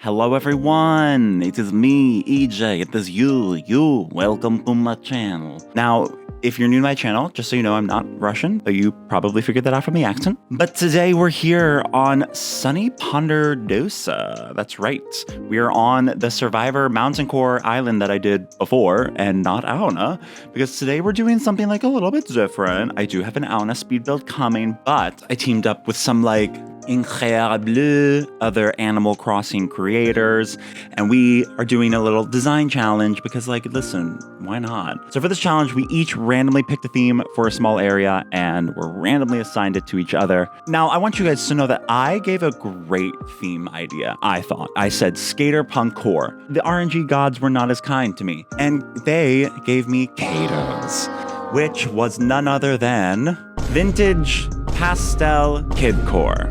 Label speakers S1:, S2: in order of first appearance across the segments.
S1: Hello everyone, it is me, EJ, it is you, welcome to my channel. Now, if you're new to my channel, just so you know, I'm not Russian, but you probably figured that out from the accent. But today we're here on sunny Ponderosa. That's right. We are on the Survivor Mountain Core island that I did before, and not Auna, because today we're doing something like a little bit different. I do have an Auna speed build coming, but I teamed up with some like incomparable other Animal Crossing creators, and we are doing a little design challenge because, like, listen, why not? So for this challenge, we each randomly picked a theme for a small area and we're randomly assigned it to each other. Now, I want you guys to know that I gave a great theme idea, I thought. I said skater punk core. The RNG gods were not as kind to me, and they gave me Caitos, which was none other than vintage pastel KIDCORE.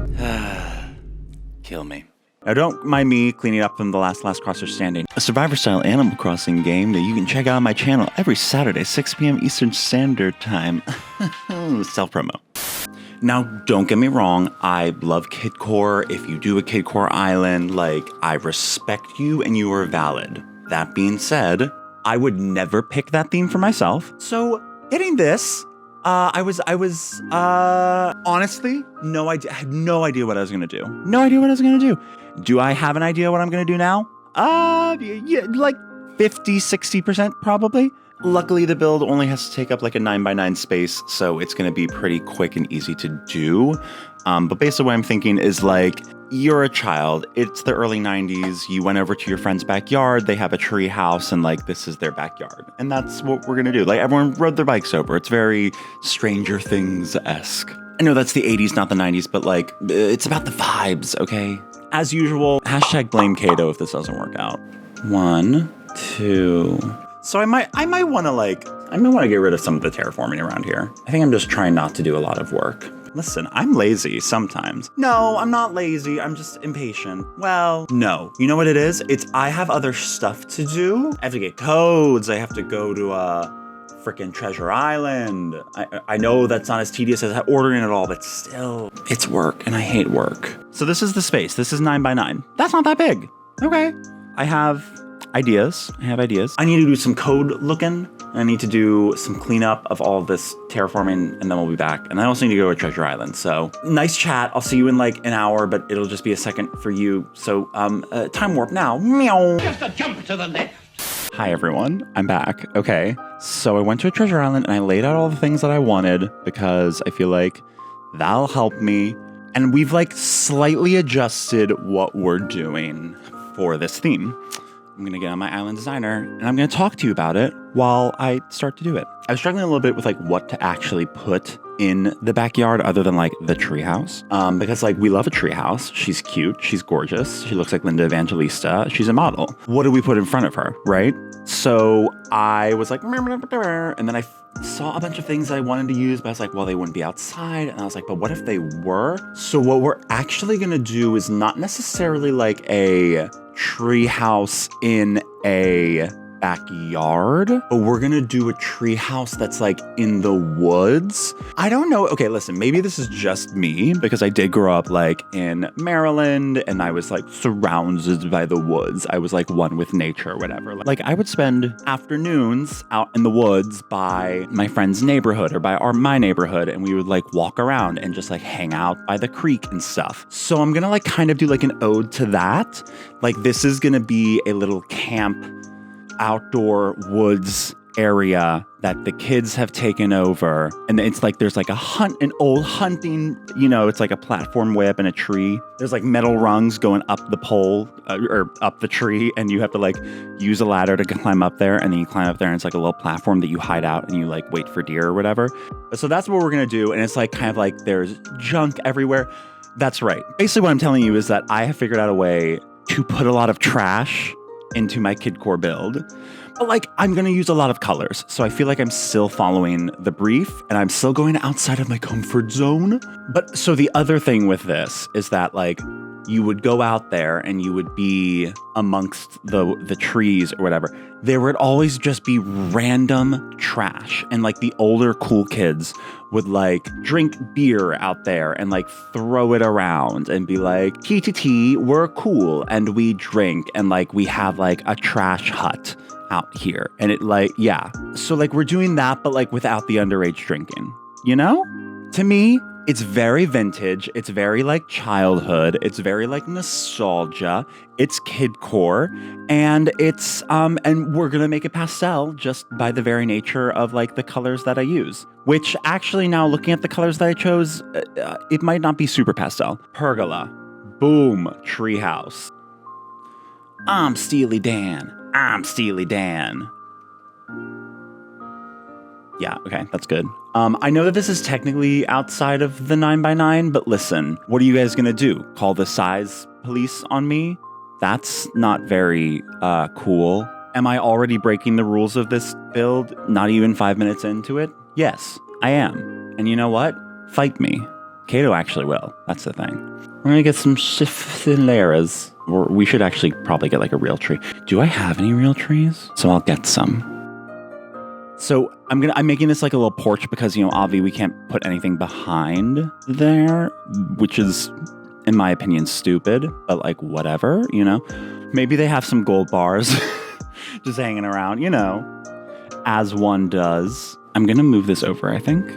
S1: Kill me. Now, don't mind me cleaning up from the last crosser standing. A Survivor-style Animal Crossing game that you can check out on my channel every Saturday, 6 p.m. Eastern Standard Time. Self-promo. Now, don't get me wrong, I love KIDCORE. If you do a KIDCORE island, like, I respect you and you are valid. That being said, I would never pick that theme for myself. So, getting this, I was honestly, I had no idea what I was gonna do. No idea what I was gonna do. Do I have an idea what I'm gonna do now? Yeah, like 50-60% probably. Luckily, the build only has to take up like a 9x9 space, so it's gonna be pretty quick and easy to do. But basically what I'm thinking is, like, you're a child, it's the early 90s, you went over to your friend's backyard, they have a tree house, and like, this is their backyard. And that's what we're gonna do. Like, everyone rode their bikes over. It's very Stranger Things-esque. I know that's the 80s, not the 90s, but like, it's about the vibes, okay? As usual, hashtag blame Caito if this doesn't work out. 1, 2... So I might want to get rid of some of the terraforming around here. I think I'm just trying not to do a lot of work. Listen, I'm lazy sometimes. No, I'm not lazy. I'm just impatient. Well, no. You know what it is? I have other stuff to do. I have to get codes. I have to go to frickin' Treasure Island. I know that's not as tedious as ordering it all, but still, it's work, and I hate work. So this is the space. This is 9x9. That's not that big. Okay. I have ideas. I need to do some code looking. I need to do some cleanup of all of this terraforming, and then we'll be back. And I also need to go to Treasure Island. So nice chat. I'll see you in like an hour, but it'll just be a second for you. So time warp now. Meow.
S2: Just a jump to the left.
S1: Hi everyone, I'm back. Okay, so I went to a Treasure Island and I laid out all the things that I wanted because I feel like that'll help me. And we've like slightly adjusted what we're doing for this theme. I'm gonna get on my island designer and I'm gonna talk to you about it while I start to do it. I was struggling a little bit with like what to actually put in the backyard other than like the treehouse. Because like we love a treehouse. She's cute, she's gorgeous, she looks like Linda Evangelista, she's a model. What do we put in front of her, right? So I was like, and then I saw a bunch of things that I wanted to use, but I was like, well, they wouldn't be outside. And I was like, but what if they were? So what we're actually gonna do is not necessarily like a treehouse in a backyard, but we're gonna do a treehouse that's like in the woods. I don't know. Okay, listen, maybe this is just me because I did grow up like in Maryland and I was like surrounded by the woods. I was like one with nature or whatever. Like I would spend afternoons out in the woods by my friend's neighborhood or by my neighborhood, and we would like walk around and just like hang out by the creek and stuff. So I'm gonna like kind of do like an ode to that. Like this is gonna be a little camp outdoor woods area that the kids have taken over, and it's like there's like an old hunting, you know, it's like a platform way up in a tree. There's like metal rungs going up the pole or up the tree, and you have to like use a ladder to climb up there, and then you climb up there and it's like a little platform that you hide out and you like wait for deer or whatever. So that's what we're gonna do, and it's like kind of like there's junk everywhere. That's right. Basically what I'm telling you is that I have figured out a way to put a lot of trash into my KIDCORE build. But like, I'm gonna use a lot of colors, so I feel like I'm still following the brief and I'm still going outside of my comfort zone. But so the other thing with this is that like, you would go out there and you would be amongst the trees or whatever, there would always just be random trash. And like the older cool kids would like drink beer out there and like throw it around and be like, TTT, we're cool and we drink and like we have like a trash hut out here. And it like, yeah. So like we're doing that, but like without the underage drinking, you know? To me, it's very vintage. It's very like childhood. It's very like nostalgia. It's kidcore, and it's and we're gonna make it pastel just by the very nature of like the colors that I use. Which actually, now looking at the colors that I chose, it might not be super pastel. Pergola, boom, treehouse. I'm Steely Dan. I'm Steely Dan. Yeah, okay, that's good. I know that this is technically outside of the 9x9, but listen, what are you guys gonna do? Call the size police on me? That's not very cool. Am I already breaking the rules of this build, not even 5 minutes into it? Yes, I am. And you know what? Fight me. Caito actually will. That's the thing. We're gonna get some Shiffileras. Or we should actually probably get like a real tree. Do I have any real trees? So I'll get some. So I'm making this like a little porch because, you know, obviously we can't put anything behind there, which is, in my opinion, stupid, but like whatever, you know. Maybe they have some gold bars just hanging around, you know, as one does. I'm gonna move this over, I think,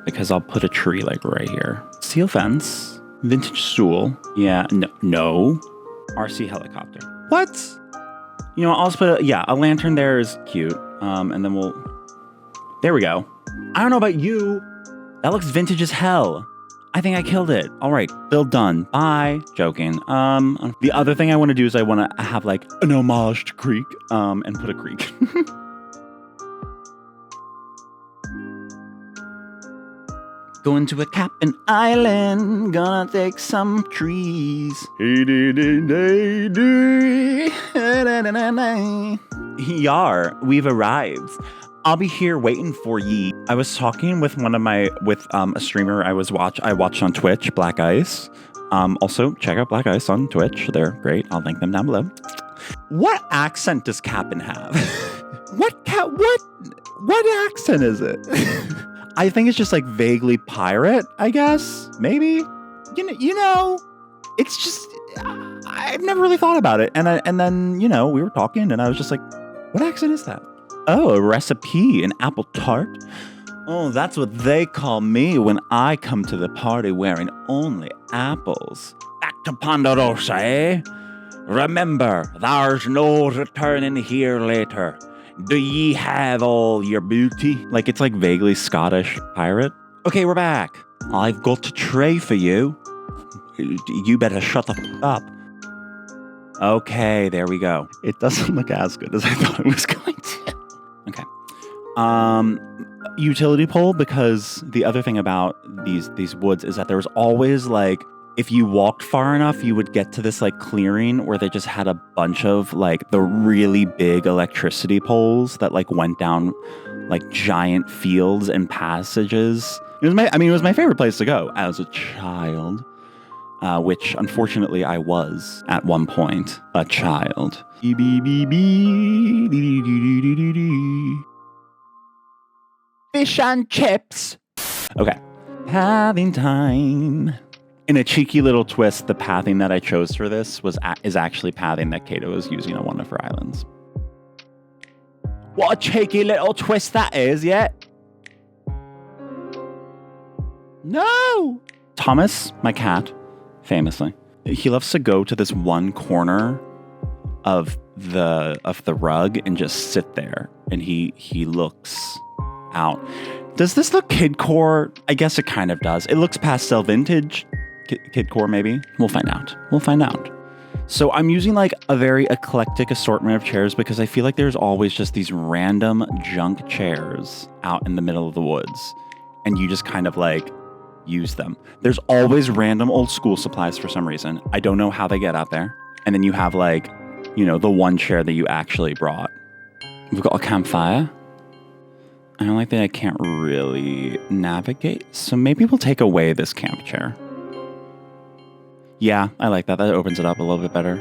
S1: because I'll put a tree like right here. Steel fence, vintage stool. Yeah, no. RC helicopter. What? You know, I'll just put a lantern there is cute. And then there we go. I don't know about you. That looks vintage as hell. I think I killed it. All right, build done. Bye. Joking. The other thing I want to do is I want to have like an homage to creek, and put a creek. Going to a cabin island, gonna take some trees. Yar, we've arrived. I'll be here waiting for ye. I was talking with a streamer I watched on Twitch, Black Ice. Also check out Black Ice on Twitch. They're great. I'll link them down below. What accent does Cap'n have? What accent is it? I think it's just like vaguely pirate, I guess. Maybe. You know, it's just I've never really thought about it. And then, you know, we were talking and I was just like, what accent is that? Oh, a recipe, an apple tart. Oh, that's what they call me when I come to the party wearing only apples. Back to Ponderosa, eh? Remember, there's no returning here later. Do ye have all your booty? Like, it's like vaguely Scottish pirate. Okay, we're back. I've got a tray for you. You better shut the f*** up. Okay, there we go. It doesn't look as good as I thought it was going to. Okay. Utility pole, because the other thing about these woods is that there was always like, if you walked far enough, you would get to this like clearing where they just had a bunch of like the really big electricity poles that like went down like giant fields and passages. It was my favorite place to go as a child, which unfortunately I was at one point a child. Fish and chips. Okay, pathing time. In a cheeky little twist, the pathing that I chose for this is actually pathing that Caito was using on one of her islands. What a cheeky little twist that is, yeah? No! Thomas, my cat, famously, he loves to go to this one corner of the rug and just sit there, and he looks out. Does this look kidcore? I guess it kind of does. It looks pastel vintage. Kidcore, maybe? We'll find out. So I'm using like a very eclectic assortment of chairs because I feel like there's always just these random junk chairs out in the middle of the woods, and you just kind of like use them. There's always random old school supplies for some reason. I don't know how they get out there. And then you have like, you know, the one chair that you actually brought. We've got a campfire. I don't like that I can't really navigate, so maybe we'll take away this camp chair. Yeah, I like that. That opens it up a little bit better.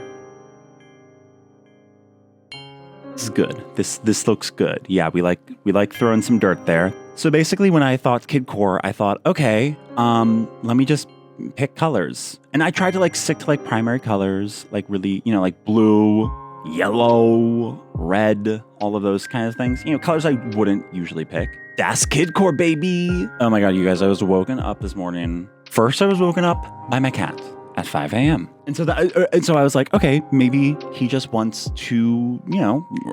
S1: This is good. This looks good. Yeah, we like throwing some dirt there. So basically when I thought KIDCORE, I thought, okay, let me just pick colors. And I tried to like stick to like primary colors, like really, like blue, yellow, red, all of those kind of things. Colors I wouldn't usually pick. Das KIDCORE, baby. Oh my God, you guys, I was woken up this morning. First, I was woken up by my cat at 5 a.m. And so I was like, okay, maybe he just wants to,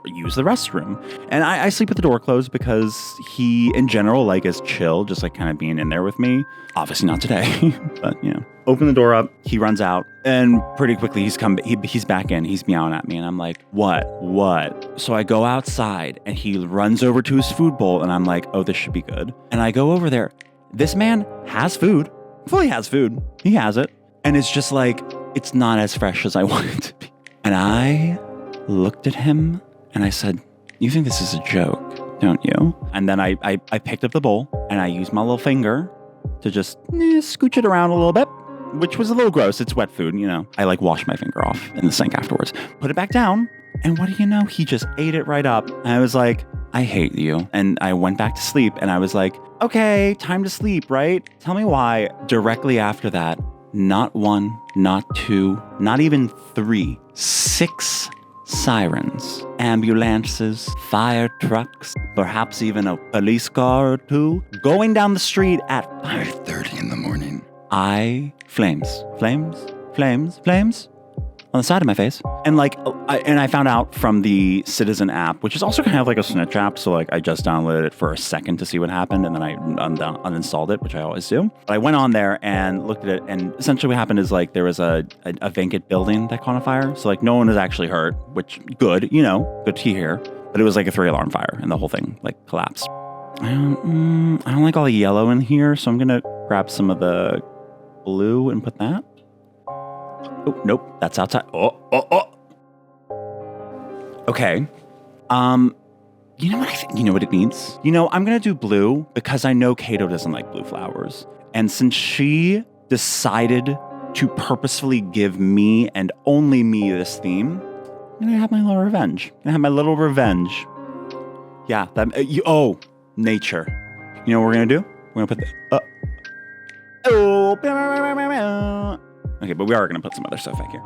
S1: use the restroom. And I sleep with the door closed because he, in general, like is chill, just like kind of being in there with me. Obviously not today, but open the door up. He runs out, and pretty quickly he's back in. He's meowing at me, and I'm like, what? So I go outside, and he runs over to his food bowl, and I'm like, oh, this should be good. And I go over there. This man has food, fully has food. He has it. And it's just like, it's not as fresh as I want it to be. And I looked at him and I said, you think this is a joke, don't you? And then I picked up the bowl and I used my little finger to just scooch it around a little bit, which was a little gross. It's wet food, I like wash my finger off in the sink afterwards. Put it back down. And what do you know? He just ate it right up. And I was like, I hate you. And I went back to sleep and I was like, okay, time to sleep, right? Tell me why. Directly after that, not one, not two, not even three, 6 sirens, ambulances, fire trucks, perhaps even a police car or two, going down the street at 5:30 in the morning. Flames on the side of my face. And I found out from the Citizen app, which is also kind of like a snitch app. So I just downloaded it for a second to see what happened. And then I uninstalled it, which I always do. But I went on there and looked at it. And essentially what happened is there was a vacant building that caught on fire. So no one was actually hurt, which good to hear. But it was like a 3-alarm fire and the whole thing collapsed. I don't like all the yellow in here. So I'm going to grab some of the blue and put that. Oh, nope, that's outside. Oh. Okay. You know what I think? You know what it needs? I'm going to do blue because I know Caito doesn't like blue flowers. And since she decided to purposefully give me and only me this theme, I'm going to have my little revenge. Yeah. Nature. You know what we're going to do? We're going to put okay, but we are going to put some other stuff back here.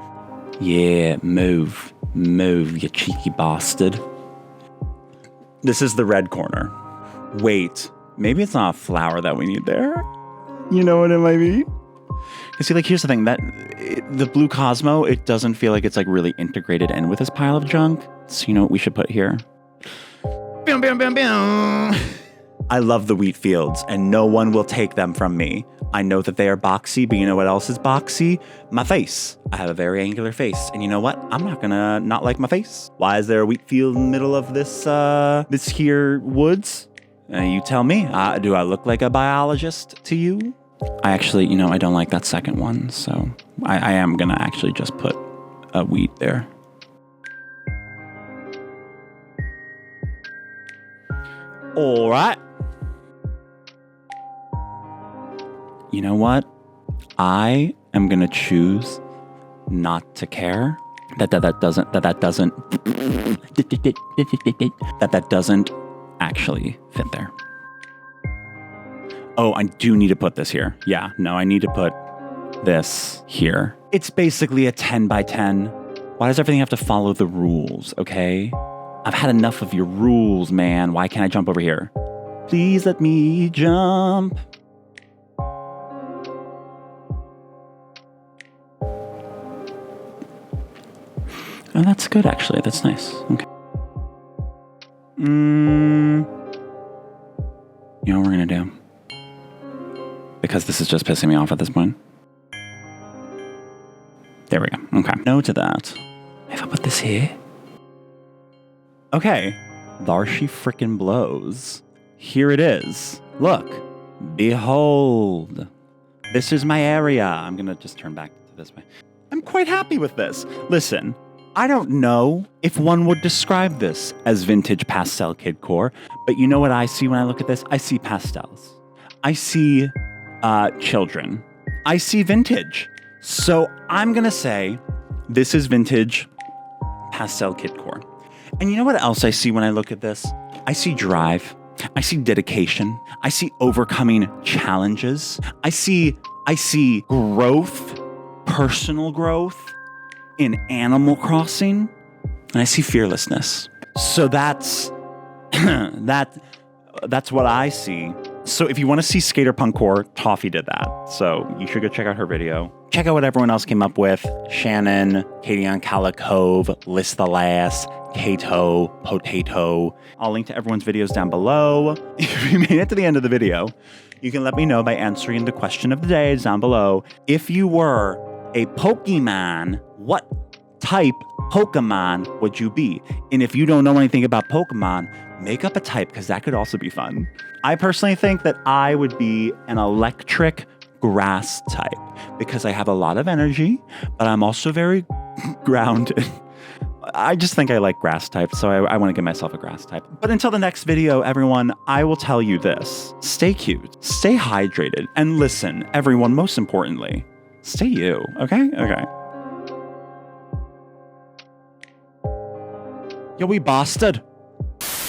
S1: Yeah, move, you cheeky bastard. This is the red corner. Wait, maybe it's not a flower that we need there. You know what it might be? Because see, here's the thing. The blue Cosmo, it doesn't feel like it's really integrated in with this pile of junk. So you know what we should put here? I love the wheat fields, and no one will take them from me. I know that they are boxy, but you know what else is boxy? My face. I have a very angular face, and you know what? I'm not gonna not like my face. Why is there a wheat field in the middle of this here woods? You tell me. Do I look like a biologist to you? I actually, I don't like that second one, so I am gonna actually just put a wheat there. All right. You know what? I am gonna choose not to care that doesn't actually fit there. Oh, I do need to put this here. Yeah, no, I need to put this here. It's basically a 10 by 10. Why does everything have to follow the rules, okay? I've had enough of your rules, man. Why can't I jump over here? Please let me jump. Oh, that's good, actually. That's nice. Okay. You know what we're gonna do? Because this is just pissing me off at this point. There we go. Okay. No to that. If I put this here. Okay. There she frickin' blows. Here it is. Look. Behold. This is my area. I'm gonna just turn back to this way. I'm quite happy with this. Listen. I don't know if one would describe this as vintage pastel KIDCORE, but you know what I see when I look at this? I see pastels. I see children. I see vintage. So I'm going to say this is vintage pastel KIDCORE. And you know what else I see when I look at this? I see drive. I see dedication. I see overcoming challenges. I see growth, personal growth in Animal Crossing. And I see fearlessness. So that's what I see. So if you want to see skater punk core, Toffee did that. So you should go check out her video. Check out what everyone else came up with. Shannon, Katie on Cove, Liz the Lass, Caito, Potato. I'll link to everyone's videos down below. If you made it to the end of the video, you can let me know by answering the question of the day down below. If you were a Pokemon, what type Pokemon would you be? And if you don't know anything about Pokemon, make up a type, because that could also be fun. I personally think that I would be an electric grass type because I have a lot of energy, but I'm also very grounded. I just think I like grass types, so I want to give myself a grass type. But until the next video, everyone, I will tell you this. Stay cute, stay hydrated, and listen, everyone, most importantly, stay you, okay? Okay. Yo, we bastard.